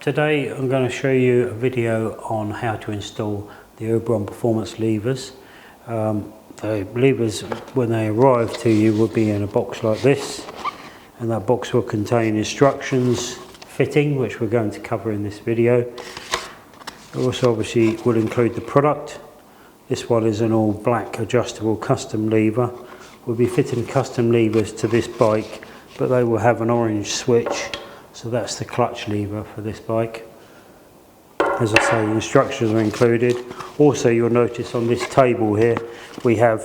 Today I'm going to show you a video on how to install the Oberon Performance levers. The levers, when they arrive to you, will be in a box like this, and that box will contain instructions, fitting, which we're going to cover in this video. It also obviously will include the product. This one is an all black adjustable custom lever. We'll be fitting custom levers to this bike, but they will have an orange switch, so that's the clutch lever for this bike. As I say, the instructions are included. Also, you'll notice on this table here we have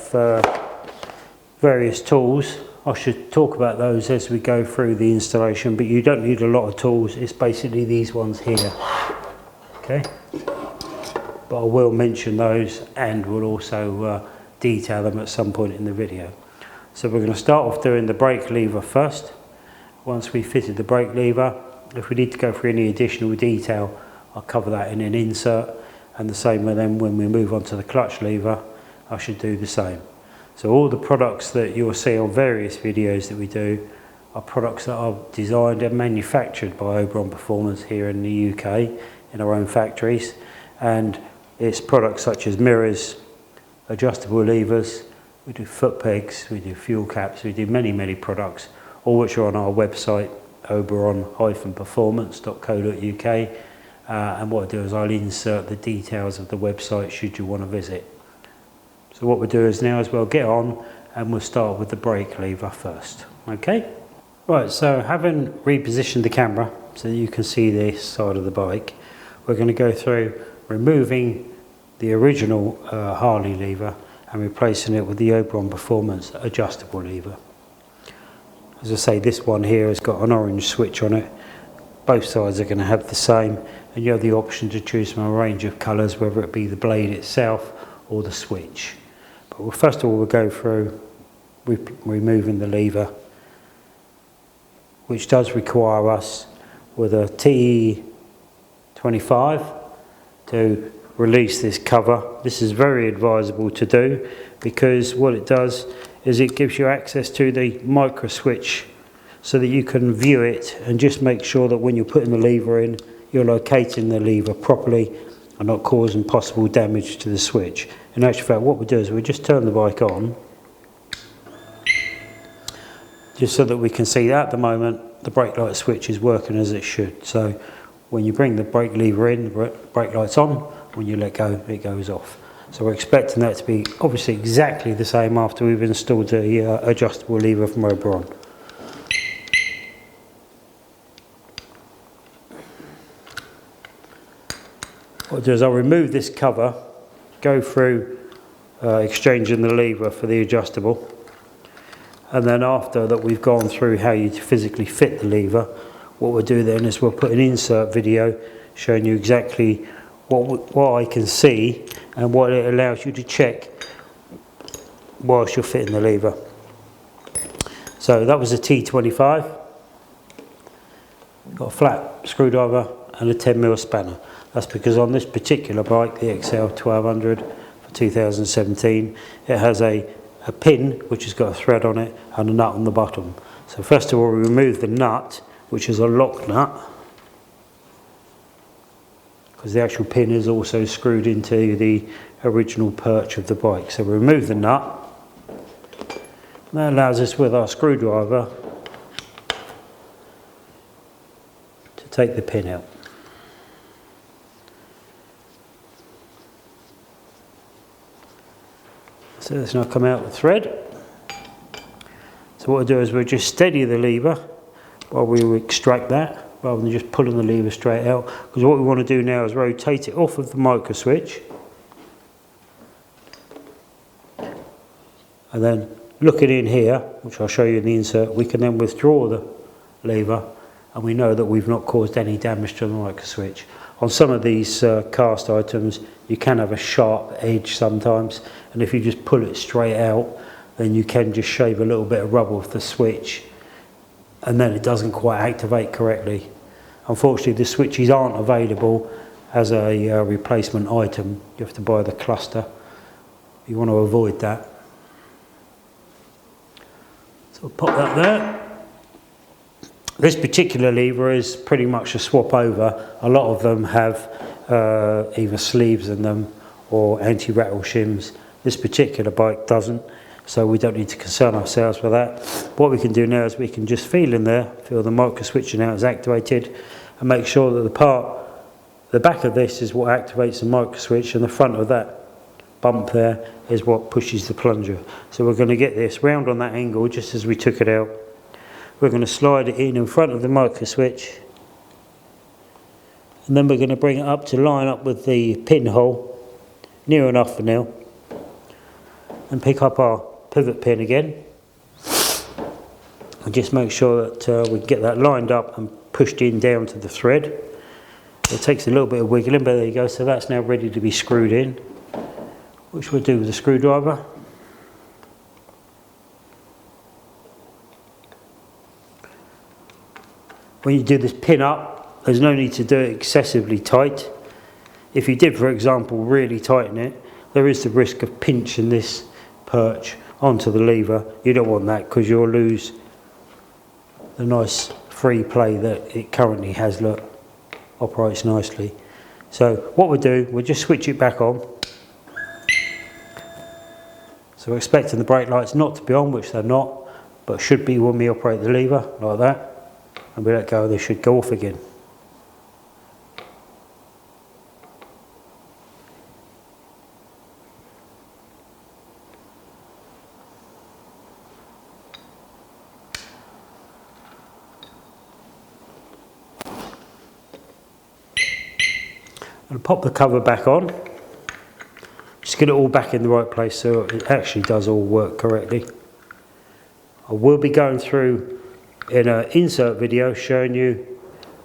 various tools. I should talk about those as we go through the installation, but you don't need a lot of tools. It's basically these ones here. Okay, but I will mention those and will also detail them at some point in the video. So we're going to start off doing the brake lever first. Once we've fitted the brake lever, if we need to go for any additional detail, I'll cover that in an insert, and the same with them when we move on to the clutch lever, I should do the same. So all the products that you'll see on various videos that we do are products that are designed and manufactured by Oberon Performance here in the UK in our own factories, and it's products such as mirrors, adjustable levers, we do foot pegs, we do fuel caps, we do many products, all which are on our website, oberon-performance.co.uk, and what I'll do is I'll insert the details of the website should you want to visit. So what we'll do is now we'll get on and we'll start with the brake lever first. Okay? Right, so having repositioned the camera so that you can see this side of the bike, we're going to go through removing the original Harley lever and replacing it with the Oberon Performance adjustable lever. As I say, this one here has got an orange switch on it. Both sides are going to have the same, and you have the option to choose from a range of colours, whether it be the blade itself or the switch. But first of all, we'll go through removing the lever, which does require us with a T25 to release this cover. This is very advisable to do, because what it does is it gives you access to the micro switch so that you can view it and just make sure that when you're putting the lever in, you're locating the lever properly and not causing possible damage to the switch. In actual fact, what we do is we just turn the bike on, just so that we can see that at the moment the brake light switch is working as it should. So when you bring the brake lever in, the brake light's on. When you let go, it goes off. So we're expecting that to be obviously exactly the same after we've installed the adjustable lever from Oberon. What I'll do is I'll remove this cover, go through exchanging the lever for the adjustable, and then after that we've gone through how you physically fit the lever, what we'll do then is we'll put an insert video showing you exactly what I can see and what it allows you to check whilst you're fitting the lever. So that was a T25, got a flat screwdriver and a 10mm spanner. That's because on this particular bike, the XL1200 for 2017, it has a pin which has got a thread on it and a nut on the bottom. So first of all, we remove the nut, which is a lock nut, because the actual pin is also screwed into the original perch of the bike. So we remove the nut. That allows us with our screwdriver to take the pin out. So let's now come out the thread. So what we'll do is we'll just steady the lever while we extract that, rather than just pulling the lever straight out, because what we want to do now is rotate it off of the micro switch, and then looking in here, which I'll show you in the insert, we can then withdraw the lever, and we know that we've not caused any damage to the micro switch. On some of these cast items, you can have a sharp edge sometimes, and if you just pull it straight out, then you can just shave a little bit of rubber off the switch, and then it doesn't quite activate correctly. Unfortunately, the switches aren't available as a replacement item. You have to buy the cluster. You want to avoid that. So pop that there. This particular lever is pretty much a swap over. A lot of them have either sleeves in them or anti-rattle shims. This particular bike doesn't, so we don't need to concern ourselves with that. What we can do now is we can just feel in there, feel the micro switcher now is activated, and make sure that the back of this is what activates the micro switch, and the front of that bump there is what pushes the plunger. So we're going to get this round on that angle just as we took it out. We're going to slide it in front of the micro switch, and then we're going to bring it up to line up with the pinhole, near enough for now, and pick up our pivot pin again, and just make sure that we get that lined up and pushed in down to the thread. It takes a little bit of wiggling, but there you go. So that's now ready to be screwed in, which we'll do with a screwdriver. When you do this pin up, there's no need to do it excessively tight. If you did, for example, really tighten it, there is the risk of pinching this perch onto the lever. You don't want that, because you'll lose the nice free play that it currently has. Look, operates nicely. So what we'll do, we'll just switch it back on. So we're expecting the brake lights not to be on, which they're not, but should be when we operate the lever, like that. And we let go, they should go off again. I'll pop the cover back on. Just get it all back in the right place so it actually does all work correctly. I will be going through in an insert video showing you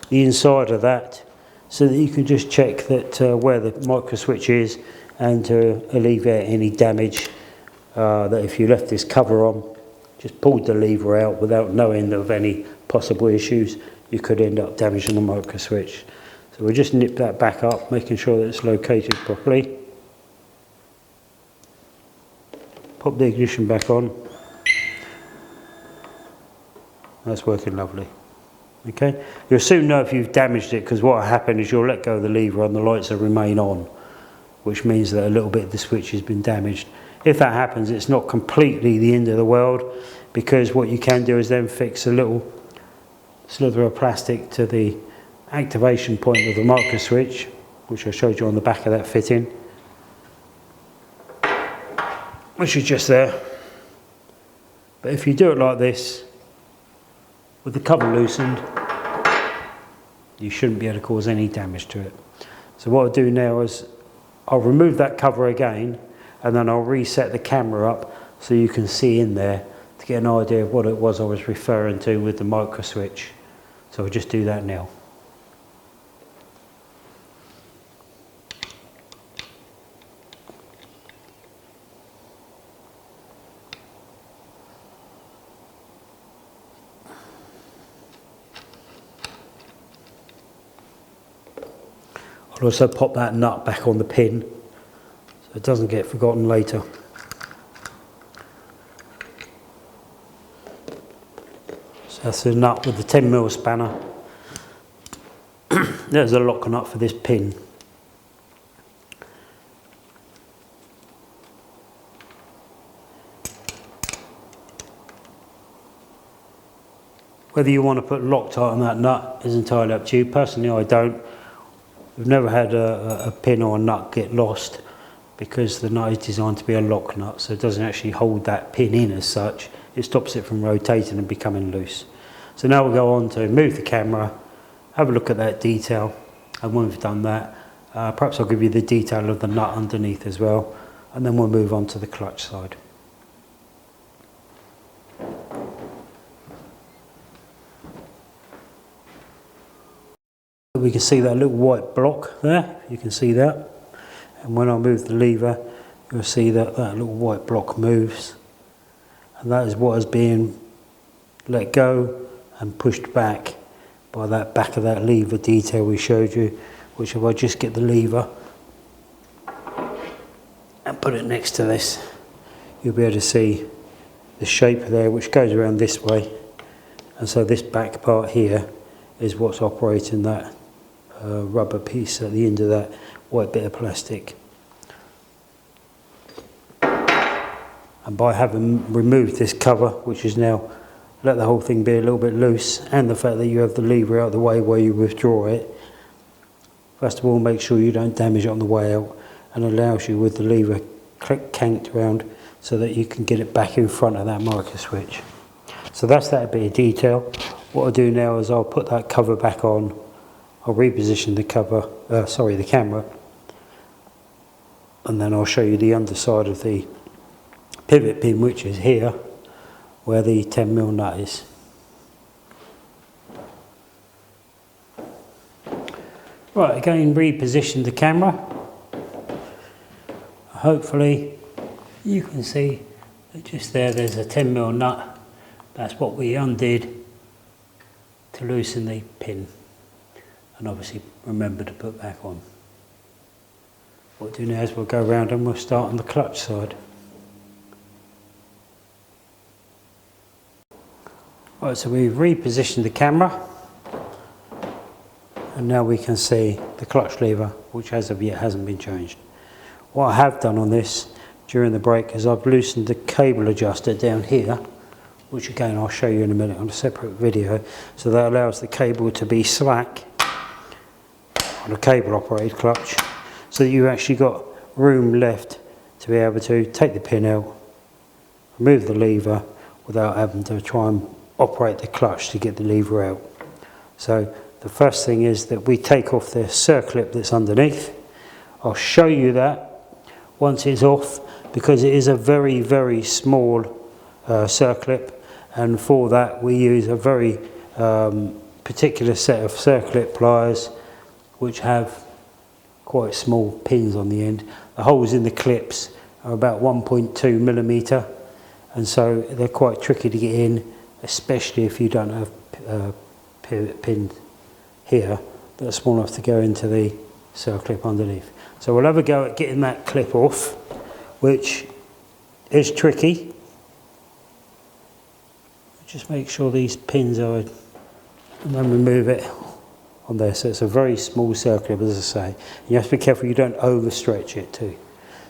the inside of that, so that you can just check that where the micro switch is, and to alleviate any damage that if you left this cover on, just pulled the lever out without knowing of any possible issues, you could end up damaging the micro switch. So we'll just nip that back up, making sure that it's located properly. Pop the ignition back on. That's working lovely. Okay, you'll soon know if you've damaged it, because what will happen is you'll let go of the lever and the lights will remain on, which means that a little bit of the switch has been damaged. If that happens, it's not completely the end of the world, because what you can do is then fix a little slither of plastic to the activation point of the micro switch, which I showed you on the back of that fitting, which is just there. But if you do it like this, with the cover loosened, you shouldn't be able to cause any damage to it. So what I'll do now is I'll remove that cover again, and then I'll reset the camera up so you can see in there to get an idea of what it was I was referring to with the micro switch. So I'll just do that now. I'll also pop that nut back on the pin so it doesn't get forgotten later. So that's the nut with the 10mm spanner. There's a lock nut for this pin. Whether you want to put Loctite on that nut is entirely up to you. Personally, I don't. We've never had a pin or a nut get lost, because the nut is designed to be a lock nut, so it doesn't actually hold that pin in as such. It stops it from rotating and becoming loose. So now we'll go on to move the camera, have a look at that detail, and when we've done that, perhaps I'll give you the detail of the nut underneath as well, and then we'll move on to the clutch side. We can see that little white block there, you can see that, and when I move the lever, you'll see that that little white block moves, and that is what is being let go and pushed back by that back of that lever detail we showed you, which if I just get the lever and put it next to this, you'll be able to see the shape there, which goes around this way and so this back part here is what's operating that rubber piece at the end of that white bit of plastic. And by having removed this cover, which is now let the whole thing be a little bit loose, and the fact that you have the lever out of the way where you withdraw it, first of all make sure you don't damage it on the way out, and allows you with the lever canked around so that you can get it back in front of that marker switch. So that's that bit of detail. What I'll do now is I'll put that cover back on, I'll reposition the cover, the camera, and then I'll show you the underside of the pivot pin, which is here where the 10mm nut is. Right, again reposition the camera. Hopefully you can see that just there's a 10mm nut. That's what we undid to loosen the pin, and obviously remember to put back on. What we'll do now is we'll go around and we'll start on the clutch side. Right, so we've repositioned the camera, and now we can see the clutch lever, which as of yet hasn't been changed. What I have done on this during the break is I've loosened the cable adjuster down here, which again I'll show you in a minute on a separate video, so that allows the cable to be slack on a cable operated clutch, so that you've actually got room left to be able to take the pin out, remove the lever without having to try and operate the clutch to get the lever out. So the first thing is that we take off the circlip that's underneath. I'll show you that once it's off, because it is a very, very small circlip, and for that we use a very particular set of circlip pliers which have quite small pins on the end. The holes in the clips are about 1.2mm, and so they're quite tricky to get in, especially if you don't have pivot pins here that are small enough to go into the circlip underneath. So we'll have a go at getting that clip off, which is tricky. Just make sure these pins are, and then remove it on there. So it's a very small circlip, as I say. You have to be careful you don't overstretch it too.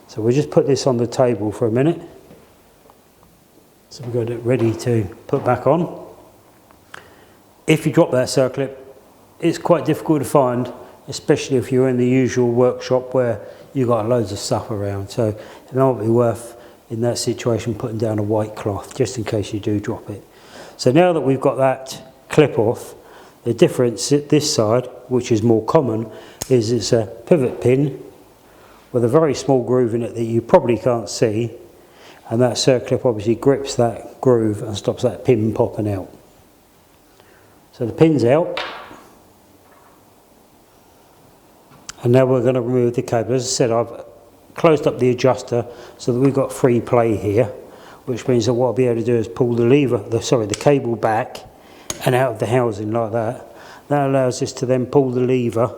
So we'll just put this on the table for a minute. So we've got it ready to put back on. If you drop that circlip, it's quite difficult to find, especially if you're in the usual workshop where you've got loads of stuff around. So it might be worth, in that situation, putting down a white cloth just in case you do drop it. So now that we've got that clip off, the difference at this side, which is more common, is it's a pivot pin with a very small groove in it that you probably can't see, and that circlip obviously grips that groove and stops that pin popping out. So the pin's out, and now we're going to remove the cable. As I said, I've closed up the adjuster so that we've got free play here, which means that what I'll be able to do is pull the lever, the cable back and out of the housing like that. That allows us to then pull the lever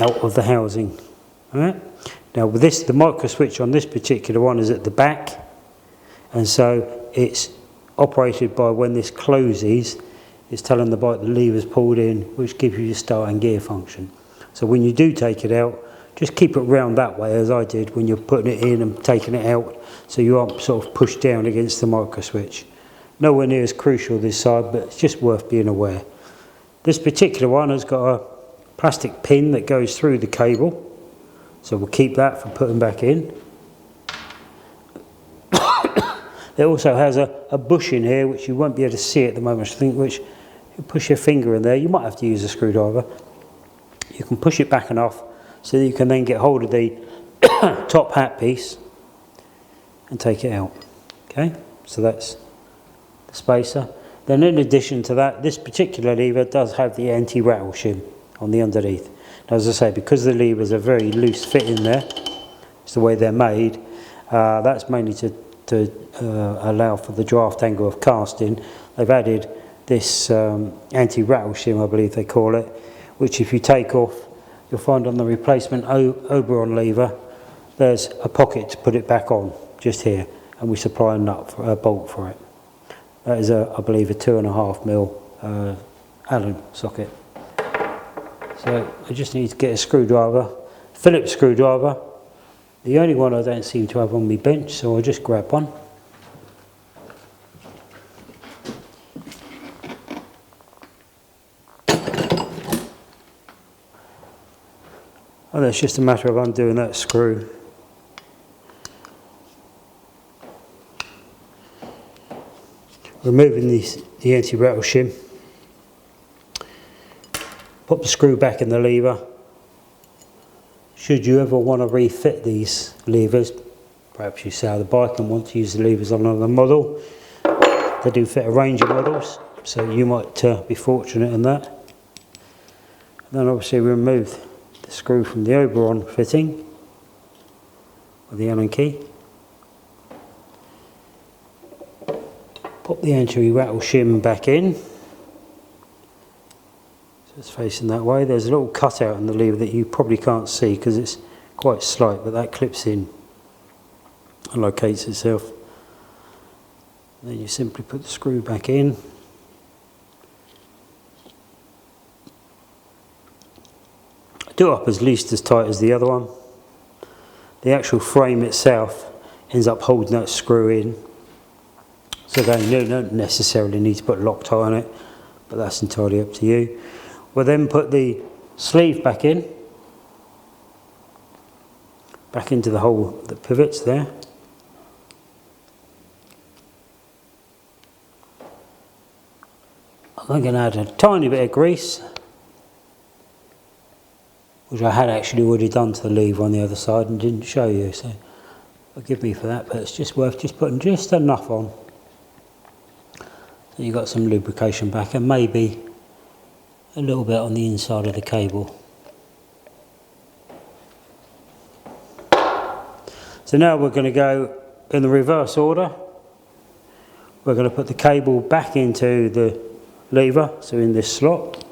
out of the housing. All right? Now with this, the micro switch on this particular one is at the back, and so it's operated by when this closes, it's telling the bike the lever's pulled in, which gives you your start and gear function. So when you do take it out, just keep it round that way, as I did when you're putting it in and taking it out, so you aren't sort of pushed down against the micro switch. Nowhere near as crucial this side, but it's just worth being aware. This particular one has got a plastic pin that goes through the cable, so we'll keep that for putting back in. It also has a bush in here which you won't be able to see at the moment, I think, which you push your finger in there, you might have to use a screwdriver. You can push it back enough so that you can then get hold of the top hat piece and take it out. Okay, so that's the spacer. Then in addition to that, this particular lever does have the anti-rattle shim on the underneath. Now, as I say, because the levers are very loose fit in there, it's the way they're made, that's mainly to allow for the draft angle of casting. They've added this anti-rattle shim, I believe they call it, which if you take off, you'll find on the replacement Oberon lever, there's a pocket to put it back on, just here, and we supply a nut for a bolt for it. That is I believe a 2.5mm Allen socket. So I just need to get a screwdriver, Phillips screwdriver. The only one I don't seem to have on my bench, so I'll just grab one. And it's just a matter of undoing that screw. Removing the anti-rattle shim. Pop the screw back in the lever. Should you ever want to refit these levers, perhaps you sell the bike and want to use the levers on another model, they do fit a range of models, so you might be fortunate in that. And then obviously remove the screw from the Oberon fitting with the Allen key. Pop the anti-rattle shim back in. So it's facing that way. There's a little cutout in the lever that you probably can't see because it's quite slight, but that clips in and locates itself. And then you simply put the screw back in. Do it up as least as tight as the other one. The actual frame itself ends up holding that screw in. So again, you don't necessarily need to put Loctite on it, but that's entirely up to you. We'll then put the sleeve back in, back into the hole that pivots there. I'm going to add a tiny bit of grease, which I had actually already done to the lever on the other side and didn't show you, so forgive me for that, but it's just worth just putting just enough on so you've got some lubrication back, and maybe a little bit on the inside of the cable. So now we're going to go in the reverse order. We're going to put the cable back into the lever, so in this slot.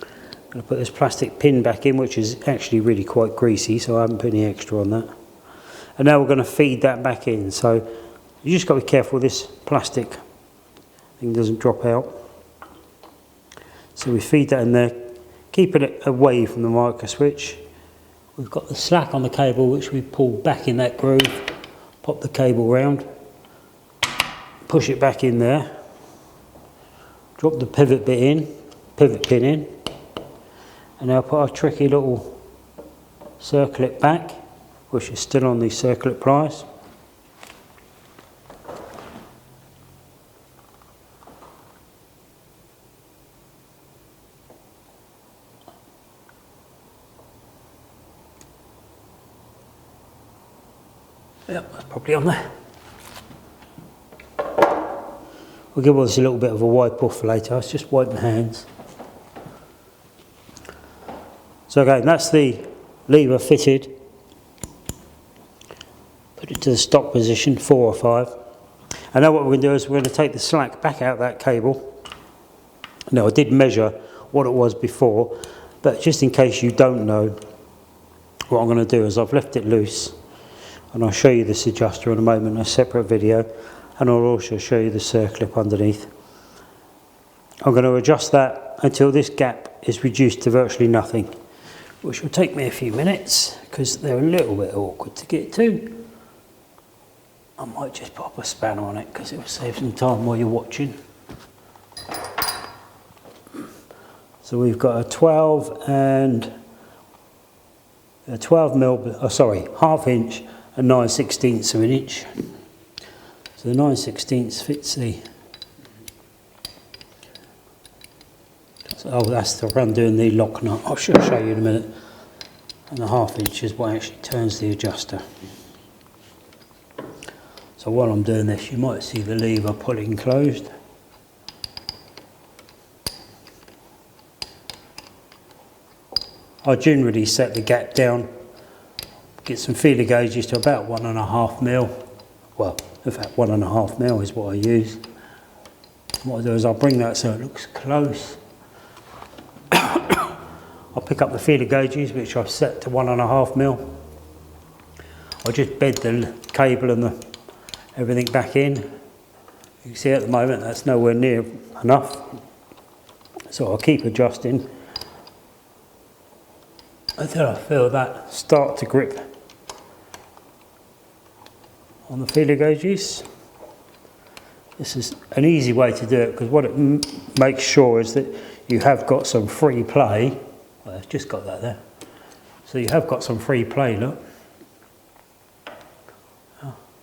I'm going to put this plastic pin back in, which is actually really quite greasy, so I haven't put any extra on that. And now we're going to feed that back in. So you just got to be careful this plastic thing doesn't drop out. So we feed that in there, keeping it away from the micro switch. We've got the slack on the cable which we pull back in that groove, pop the cable round, push it back in there, drop the pivot pin in, and now put our tricky little circlip back, which is still on the circlip pliers. Yep, that's probably on there. We'll give this a little bit of a wipe off for later. It's just wipe my hands. So again, that's the lever fitted. Put it to the stock position, 4 or 5. And now what we're going to do is we're going to take the slack back out of that cable. Now I did measure what it was before, but just in case you don't know, what I'm going to do is I've left it loose. And I'll show you this adjuster in a moment in a separate video, and I'll also show you the circlip underneath. I'm going to adjust that until this gap is reduced to virtually nothing, which will take me a few minutes because they're a little bit awkward to get to. I might just pop a spanner on it because it will save some time while you're watching. So we've got a 12 and a 1/2 inch and 9/16 of an inch. So the 9/16 fits the. Oh, that's the undoing the lock nut. I should show you in a minute. And the 1/2 inch is what actually turns the adjuster. So while I'm doing this, you might see the lever pulling closed. I generally set the gap down, get some feeler gauges to about 1.5mm. Well, in fact 1.5mm is what I use. What I do is I'll bring that so it looks close. I'll pick up the feeler gauges which I've set to 1.5mm. I'll just bed the cable and everything back in. You can see at the moment that's nowhere near enough, so I'll keep adjusting until I feel that start to grip on the feeler gauges. This is an easy way to do it, because what it makes sure is that you have got some free play. Well, I've just got that there. So you have got some free play, look,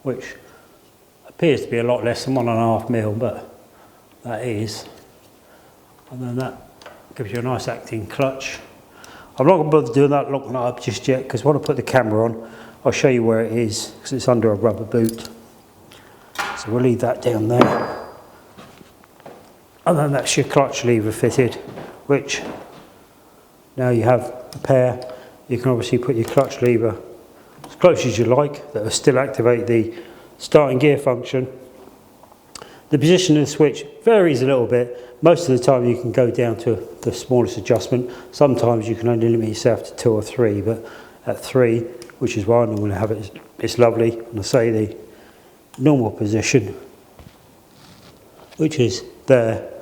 which appears to be a lot less than 1.5 mil, but that is. And then that gives you a nice acting clutch. I'm not going to bother doing that, locking that up just yet, because when I put the camera on, I'll show you where it is, because it's under a rubber boot. So we'll leave that down there. And then that's your clutch lever fitted, which now you have a pair. You can obviously put your clutch lever as close as you like, that will still activate the starting gear function. The position of the switch varies a little bit. Most of the time you can go down to the smallest adjustment. Sometimes you can only limit yourself to 2 or 3, but at 3, which is why I normally have it, it's lovely. And I say the normal position, which is there,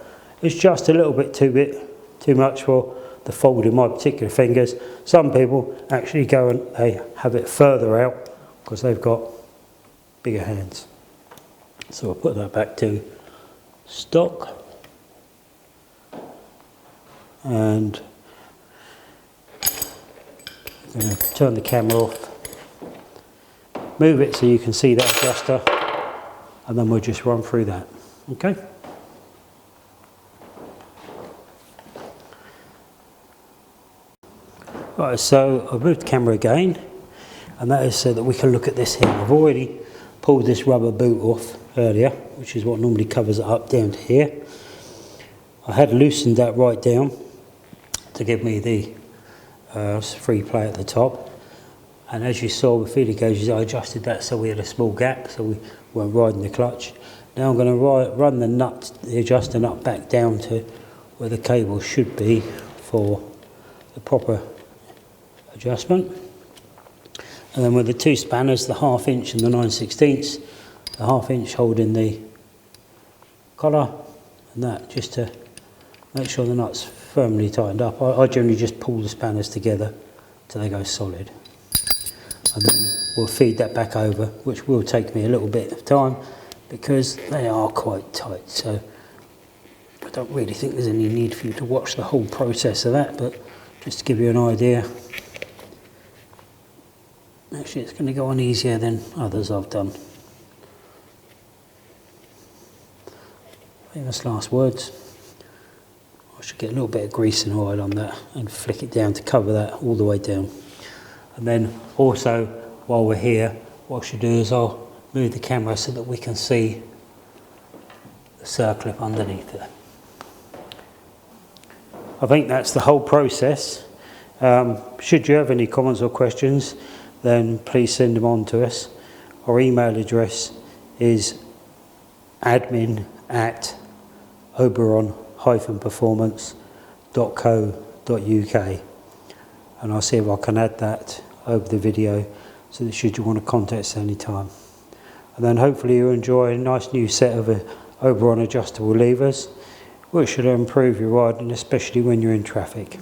it's just a little bit too much for the fold in my particular fingers. Some people actually go and they have it further out because they've got bigger hands. So I'll put that back to stock, and I'm going to turn the camera off, move it so you can see that adjuster, and then we'll just run through that. Okay. Right, so I've moved the camera again, and that is so that we can look at this here. I've already pulled this rubber boot off earlier, which is what normally covers it up down to here. I had loosened that right down to give me the free play at the top, and as you saw with feeler gauges, I adjusted that so we had a small gap so we weren't riding the clutch. Now I'm going to run the adjuster nut back down to where the cable should be for the proper adjustment. And then with the 2 spanners, the 1/2 inch and the 9/16, the 1/2 inch holding the collar, and that just to make sure the nut's firmly tightened up. I generally just pull the spanners together till they go solid, and then we'll feed that back over, which will take me a little bit of time because they are quite tight. So I don't really think there's any need for you to watch the whole process of that, but just to give you an idea. Actually, it's going to go on easier than others I've done. Famous last words. I should get a little bit of grease and oil on that and flick it down to cover that all the way down. And then also, while we're here, what I should do is I'll move the camera so that we can see the circlip underneath it. I think that's the whole process. Should you have any comments or questions, then please send them on to us. Our email address is admin@oberon-performance.co.uk, and I'll see if I can add that over the video so that should you want to contact us any time. And then hopefully you enjoy a nice new set of Oberon adjustable levers, which should improve your riding, especially when you're in traffic.